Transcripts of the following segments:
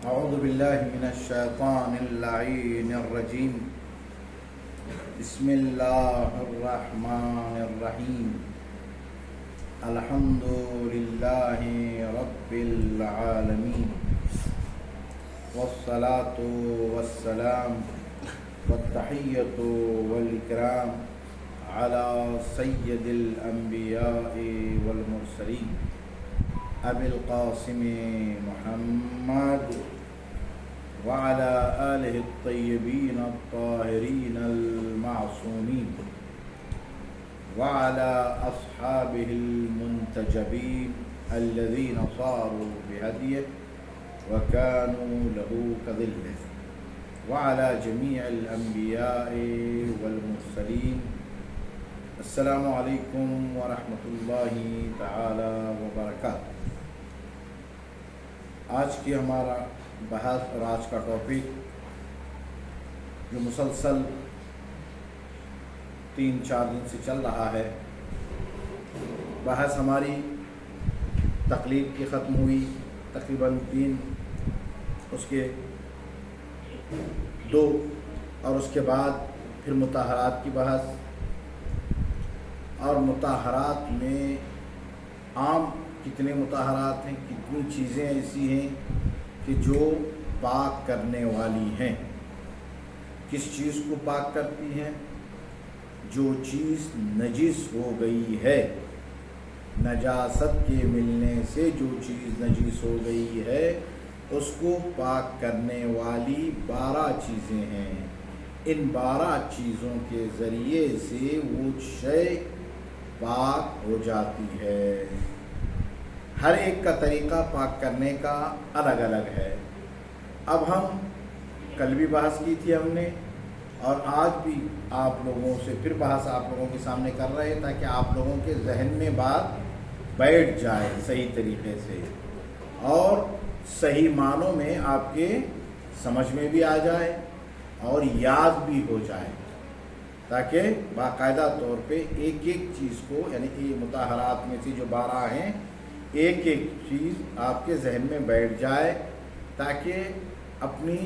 أعوذ بالله من الشيطان اللعين الرجيم. بسم الله الرحمن الرحيم. الحمد لله رب العالمين، والصلاة والسلام والتحية والإكرام على سيد الأنبياء والمرسلين أبي القاسم محمد وعلى آله الطيبين الطاهرين المعصومين وعلى أصحابه المنتجبين الذين صاروا بهديه وكانوا له كظله وعلى جميع الأنبياء والمرسلين. السلام علیکم ورحمۃ اللہ تعالی وبرکاتہ. آج کی ہمارا بحث اور آج کا ٹاپک جو مسلسل 3-4 دن سے چل رہا ہے، بحث ہماری تقلید کی ختم ہوئی تقریباً 3، اس کے 2 اور اس کے بعد پھر مطہرات کی بحث. اور مطہرات میں عام کتنے مطہرات ہیں، کتنی چیزیں ایسی ہیں کہ جو پاک کرنے والی ہیں. کس چیز کو پاک کرتی ہیں؟ جو چیز نجس ہو گئی ہے، نجاست کے ملنے سے جو چیز نجس ہو گئی ہے اس کو پاک کرنے والی 12 چیزیں ہیں. ان 12 چیزوں کے ذریعے سے وہ شے پاک ہو جاتی ہے. ہر ایک کا طریقہ پاک کرنے کا الگ الگ ہے. اب ہم کل بھی بحث کی تھی ہم نے، اور آج بھی آپ لوگوں سے پھر بحث آپ لوگوں کے سامنے کر رہے ہیں تاکہ آپ لوگوں کے ذہن میں بات بیٹھ جائے صحیح طریقے سے اور صحیح معنوں میں آپ کے سمجھ میں بھی آ جائے اور یاد بھی ہو جائے، تاکہ باقاعدہ طور پہ ایک ایک چیز کو، یعنی مطہرات میں سے جو 12 ہیں، ایک ایک چیز آپ کے ذہن میں بیٹھ جائے، تاکہ اپنی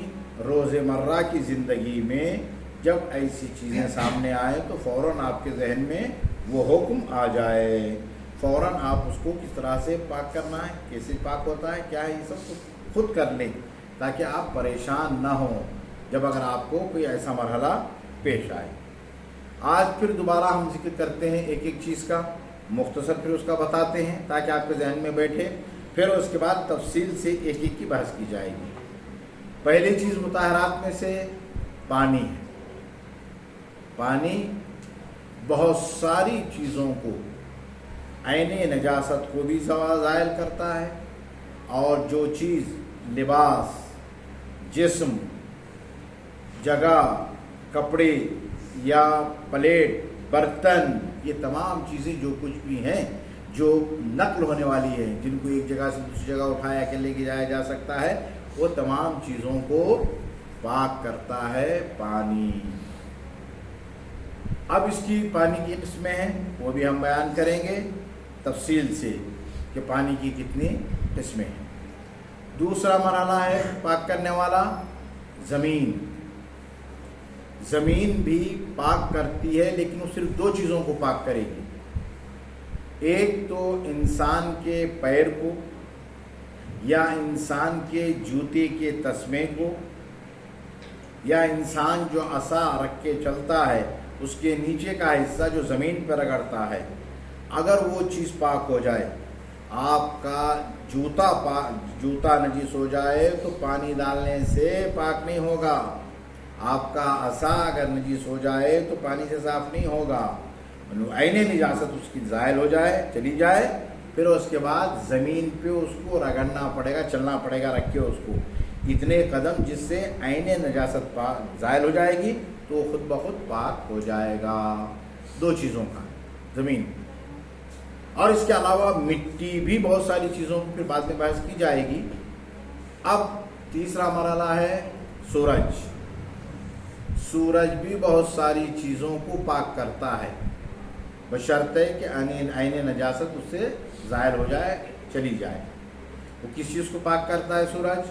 روزمرہ کی زندگی میں جب ایسی چیزیں سامنے آئیں تو فوراً آپ کے ذہن میں وہ حکم آ جائے، فوراً آپ اس کو کس طرح سے پاک کرنا ہے، کیسے پاک ہوتا ہے، کیا ہے، یہ سب خود کر لیں تاکہ آپ پریشان نہ ہوں جب اگر آپ کو کوئی ایسا مرحلہ پیش آئے. آج پھر دوبارہ ہم ذکر کرتے ہیں ایک ایک چیز کا، مختصر پھر اس کا بتاتے ہیں تاکہ آپ کے ذہن میں بیٹھے، پھر اس کے بعد تفصیل سے ایک ایک کی بحث کی جائے گی. پہلی چیز مطہرات میں سے پانی ہے. پانی بہت ساری چیزوں کو، عین نجاست کو بھی زائل کرتا ہے، اور جو چیز لباس، جسم، جگہ، کپڑے یا پلیٹ، برتن، یہ تمام چیزیں جو کچھ بھی ہیں جو نقل ہونے والی ہیں، جن کو ایک جگہ سے دوسری جگہ اٹھایا کے لے کے جایا جا سکتا ہے، وہ تمام چیزوں کو پاک کرتا ہے پانی. اب اس کی پانی کی قسمیں ہیں، وہ بھی ہم بیان کریں گے تفصیل سے کہ پانی کی کتنی قسمیں ہیں. دوسرا مرحلہ ہے پاک کرنے والا زمین. زمین بھی پاک کرتی ہے، لیکن وہ صرف 2 چیزوں کو پاک کرے گی. ایک تو انسان کے پیر کو یا انسان کے جوتے کے تسمے کو، یا انسان جو عصا رکھ کے چلتا ہے اس کے نیچے کا حصہ جو زمین پر رگڑتا ہے، اگر وہ چیز پاک ہو جائے، آپ کا جوتا نجس ہو جائے تو پانی ڈالنے سے پاک نہیں ہوگا. آپ کا عصا اگر نجس ہو جائے تو پانی سے صاف نہیں ہوگا. عین نجاست اس کی زائل ہو جائے، چلی جائے، پھر اس کے بعد زمین پہ اس کو رگڑنا پڑے گا، چلنا پڑے گا، رکھ کے اس کو اتنے قدم، جس سے عین نجاست زائل ہو جائے گی تو خود بخود پاک ہو جائے گا. 2 چیزوں کا زمین. اور اس کے علاوہ مٹی بھی بہت ساری چیزوں کو پھر بعد میں بحث کی جائے گی. اب تیسرا مرحلہ ہے سورج. سورج بھی بہت ساری چیزوں کو پاک کرتا ہے، بشرطے کہ عین نجاست اس سے ظاہر ہو جائے، چلی جائے. وہ کس چیز کو پاک کرتا ہے سورج؟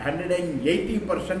180%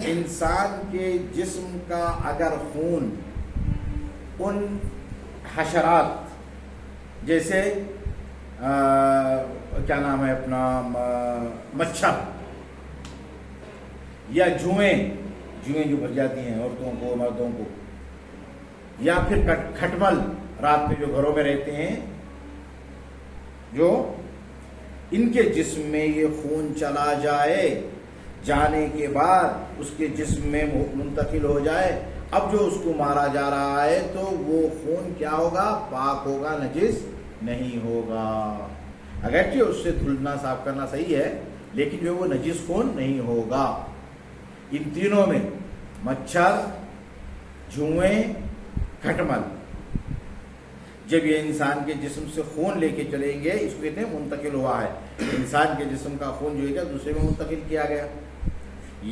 انسان کے جسم کا اگر خون ان حشرات جیسے کیا نام ہے اپنا مچھر یا جوئیں جو بھر جاتی ہیں عورتوں کو مردوں کو، یا پھر کھٹمل رات میں جو گھروں میں رہتے ہیں، جو ان کے جسم میں یہ خون چلا جائے، جانے کے بعد اس کے جسم میں منتقل ہو جائے، اب جو اس کو مارا جا رہا ہے تو وہ خون کیا ہوگا؟ پاک ہوگا، نجس نہیں ہوگا۔ اگرچہ اس سے دھلنا صاف کرنا صحیح ہے، لیکن جو وہ نجس خون نہیں ہوگا۔ ان تینوں میں مچھر، جوئیں، کھٹمل، جب یہ انسان کے جسم سے خون لے کے چلیں گے، اس کو کہتے ہیں منتقل ہوا ہے۔ انسان کے جسم کا خون جو ہے کیا دوسرے میں منتقل کیا گیا،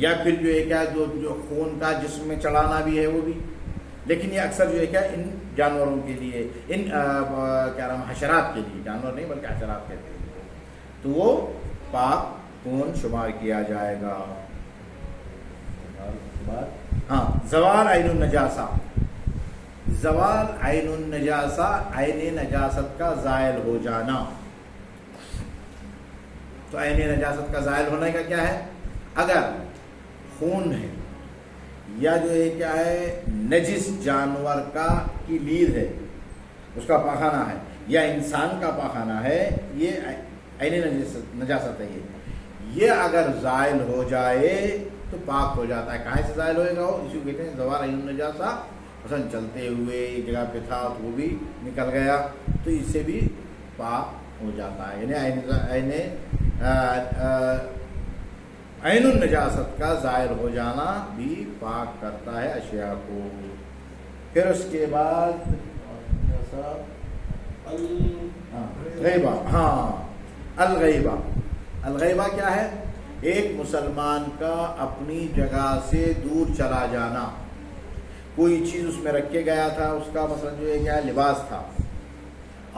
یا پھر جو ہے کیا جو خون کا جسم میں چڑھانا بھی ہے وہ بھی، لیکن یہ اکثر جو ہے کیا ان جانوروں کے لیے، ان کیا نام حشرات کے لیے، جانور نہیں بلکہ حشرات کہتے ہیں، تو وہ پاک خون شمار کیا جائے گا۔ ہاں، زوال عین النجاسہ، زوال عین النجاسہ، عین نجاست کا زائل ہو جانا۔ تو عین نجاست کا زائل ہونے کا کیا ہے؟ اگر خون ہے یا جو ہے کیا ہے نجس جانور کی لید ہے، اس کا پاخانہ ہے، یا انسان کا پاخانہ ہے، یہ عین نجاست ہے۔ یہ اگر زائل ہو جائے تو پاک ہو جاتا ہے۔ کہاں سے زائل ہوئے گا؟ اسی کو کہتے ہیں زوال عین النجاسہ۔ مثلا چلتے ہوئے ایک جگہ پہ تھا تو وہ بھی نکل گیا تو اس سے بھی پاک ہو جاتا ہے، یعنی عین النجاست کا زائل ہو جانا بھی پاک کرتا ہے اشیاء کو۔ پھر اس کے بعد الغیبہ، الغیبہ، الغیبہ کیا ہے؟ ایک مسلمان کا اپنی جگہ سے دور چلا جانا۔ کوئی چیز اس میں رکھ کے گیا تھا، اس کا مثلا جو ہے کیا لباس تھا،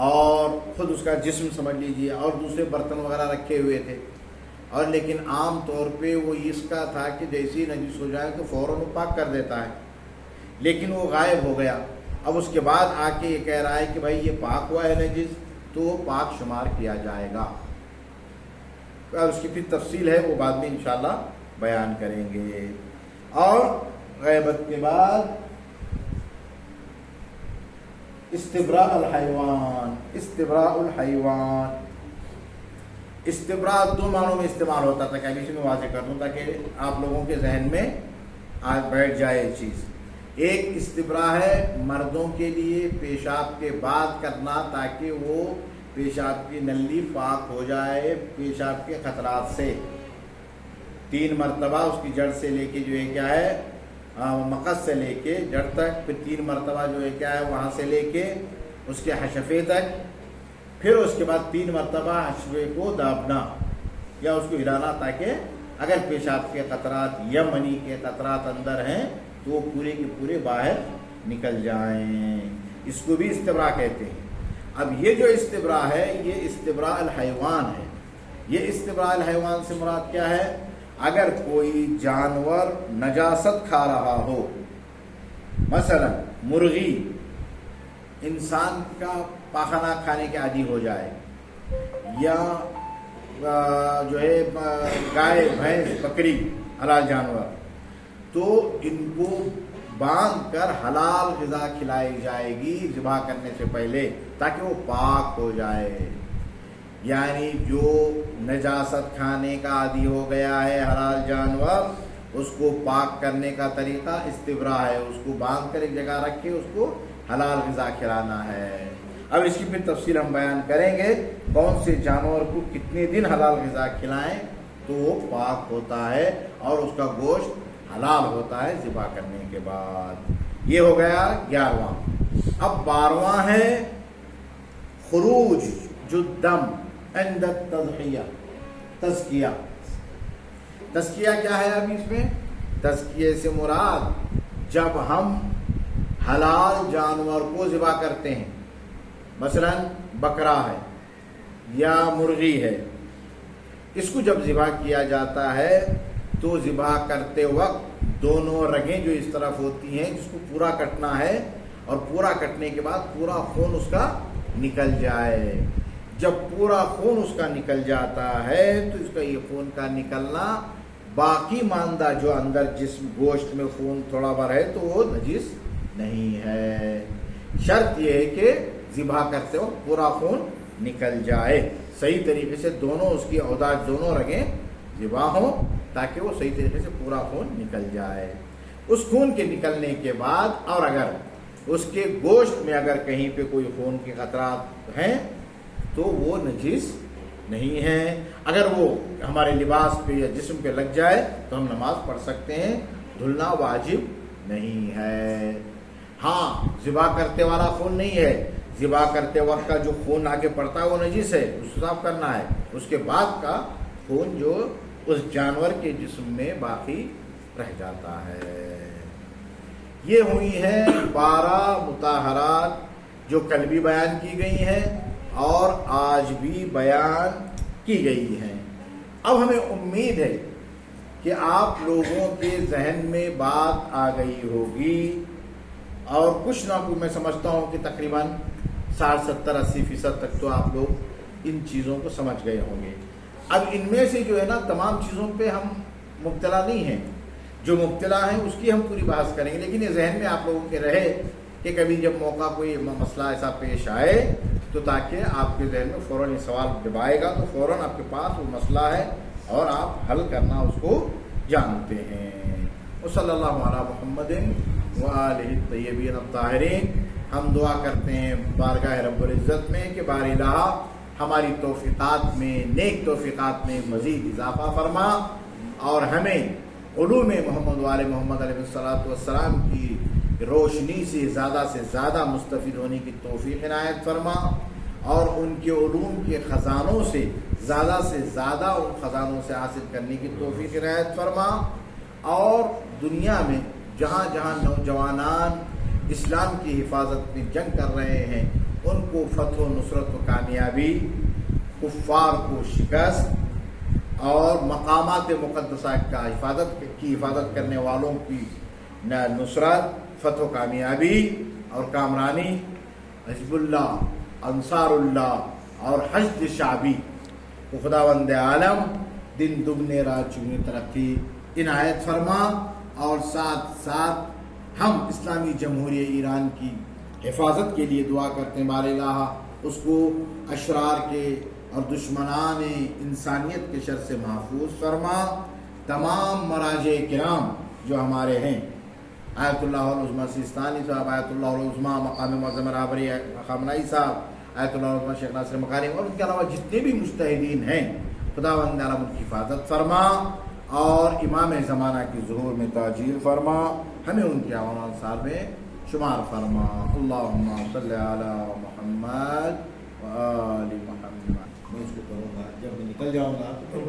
اور خود اس کا جسم سمجھ لیجیے، اور دوسرے برتن وغیرہ رکھے ہوئے تھے، اور لیکن عام طور پہ وہ اس کا تھا کہ جیسے ہی نجس ہو جائے تو فوراً وہ پاک کر دیتا ہے، لیکن وہ غائب ہو گیا۔ اب اس کے بعد آ کے یہ کہہ رہا ہے کہ بھائی یہ پاک ہوا ہے نجس، تو وہ پاک شمار کیا جائے گا۔ اور اس کی پھر تفصیل ہے، وہ بعد میں انشاءاللہ بیان کریں گے۔ اور غیبت کے بعد استبراء الحیوان، استبراء الحیوان، استبراء دو معنوں میں استعمال ہوتا تھا، کہ ابھی سے میں واضح کر دوں تاکہ آپ لوگوں کے ذہن میں آج بیٹھ جائے یہ چیز۔ ایک استبراء ہے مردوں کے لیے پیشاب کے بعد کرنا، تاکہ وہ پیشاب کی نلی پاک ہو جائے پیشاب کے خطرات سے۔ 3 مرتبہ اس کی جڑ سے لے کے جو ہے کیا ہے مقص سے لے کے جڑ تک، پھر 3 مرتبہ جو ہے کیا ہے وہاں سے لے کے اس کے حشفے تک، پھر اس کے بعد 3 مرتبہ حشفے کو دابنا یا اس کو ہلانا، تاکہ اگر پیشاب کے قطرات یا منی کے قطرات اندر ہیں تو وہ پورے کے پورے باہر نکل جائیں۔ اس کو بھی استبراء کہتے ہیں۔ اب یہ جو استبراء ہے یہ استبراء الحیوان ہے۔ یہ استبراء الحیوان سے مراد کیا ہے؟ اگر کوئی جانور نجاست کھا رہا ہو، مثلا مرغی انسان کا پاخانہ کھانے کے عادی ہو جائے، یا جو ہے گائے، بھینس، بکری، حلال جانور، تو ان کو باندھ کر حلال غذا کھلائی جائے گی ذبح کرنے سے پہلے، تاکہ وہ پاک ہو جائے۔ یعنی جو نجاست کھانے کا عادی ہو گیا ہے حلال جانور، اس کو پاک کرنے کا طریقہ استبراء ہے، اس کو باندھ کر ایک جگہ رکھ کے اس کو حلال غذا کھلانا ہے۔ اب اس کی پھر تفصیل ہم بیان کریں گے، کون سے جانور کو کتنے دن حلال غذا کھلائیں تو وہ پاک ہوتا ہے اور اس کا گوشت حلال ہوتا ہے ذبح کرنے کے بعد۔ یہ ہو گیا 11واں۔ اب 12واں ہے خروج الدم عند التضحیہ، تزکیہ۔ تزکیہ کیا ہے؟ اب اس میں تزکیے سے مراد جب ہم حلال جانور کو ذبح کرتے ہیں، مثلا بکرا ہے یا مرغی ہے، اس کو جب ذبح کیا جاتا ہے تو ذبح کرتے وقت دونوں رگیں جو اس طرف ہوتی ہیں جس کو پورا کٹنا ہے، اور پورا کٹنے کے بعد پورا خون اس کا نکل جائے. جب پورا خون اس کا نکل جاتا ہے تو اس کا یہ خون کا نکلنا باقی ماندہ جو اندر جسم گوشت میں خون تھوڑا بہت ہے تو وہ نجس نہیں ہے. شرط یہ ہے کہ ذبح کرتے وقت پورا خون نکل جائے، صحیح طریقے سے دونوں اس کی اوداج دونوں رگیں ذبح ہوں تاکہ وہ صحیح طریقے سے پورا خون نکل جائے. اس خون کے نکلنے کے بعد اور اگر اس کے گوشت میں اگر کہیں پہ کوئی خون کے خطرات ہیں تو وہ نجس نہیں ہے. اگر وہ ہمارے لباس پہ یا جسم پہ لگ جائے تو ہم نماز پڑھ سکتے ہیں، دھلنا واجب نہیں ہے. ہاں ذبح کرتے والا خون نہیں ہے، ذبح کرتے وقت کا جو خون آگے پڑتا ہے وہ نجس ہے، اس کو صاف کرنا ہے. اس کے بعد کا خون جو اس جانور کے جسم میں باقی رہ جاتا ہے. یہ ہوئی ہیں 12 مطہرات جو کل بھی بیان کی گئی ہیں اور آج بھی بیان کی گئی ہیں. اب ہمیں امید ہے کہ آپ لوگوں کے ذہن میں بات آ گئی ہوگی اور کچھ نہ کچھ میں سمجھتا ہوں کہ تقریباً 60-70-80% تک تو آپ لوگ ان چیزوں کو سمجھ گئے ہوں گے. اب ان میں سے جو ہے نا تمام چیزوں پہ ہم مبتلا نہیں ہیں، جو مبتلا ہیں اس کی ہم پوری بحث کریں گے، لیکن یہ ذہن میں آپ لوگوں کے رہے کہ کبھی جب موقع کوئی مسئلہ ایسا پیش آئے تو تاکہ آپ کے ذہن میں فوراً یہ سوال جب آئے گا تو فوراً آپ کے پاس وہ مسئلہ ہے اور آپ حل کرنا اس کو جانتے ہیں. وصلی اللہ علی محمد وآلہ الطیبین الطاہرین. ہم دعا کرتے ہیں بارگاہ رب العزت میں کہ باری الہ ہماری توفیقات میں، نیک توفیقات میں مزید اضافہ فرما اور ہمیں علوم محمد وآل محمد علیہ السلام کی روشنی سے زیادہ مستفید ہونے کی توفیق عنایت فرما اور ان کے علوم کے خزانوں سے زیادہ ان خزانوں سے حاصل کرنے کی توفیق عنایت فرما. اور دنیا میں جہاں جہاں نوجوانان اسلام کی حفاظت میں جنگ کر رہے ہیں ان کو فتح و نصرت و کامیابی، کفار کو شکست اور مقامات مقدسہ کا حفاظت کرنے والوں کی نصرت، فتح و کامیابی اور کامرانی، حزب اللہ، انصار اللہ اور حشد شعبی کو خداوند عالم دن دگنے رات چگنے ترقی عنایت فرما. اور ساتھ ساتھ ہم اسلامی جمہوریہ ایران کی حفاظت کے لیے دعا کرتے ہیں بار الہ اس کو اشرار کے اور دشمنان انسانیت کے شر سے محفوظ فرما. تمام مراجع کرام جو ہمارے ہیں، آیت اللہ العظمیٰ سیستانی صاحب، آیت اللہ العظمیٰ مقام معظم رابری خامنائی صاحب، آیت اللہ العظمیٰ شیخ ناصر مکارم اور ان کے علاوہ جتنے بھی مجتہدین ہیں خداوند عالم ان کی حفاظت فرما اور امام زمانہ کی ظہور میں تاجیل فرما، ہمیں ان کے اعوان انصار میں شمار فرما. اللہم صلی علی محمد وآل محمد. میں اس کو کروں گا جب میں نکل جاؤں گا تو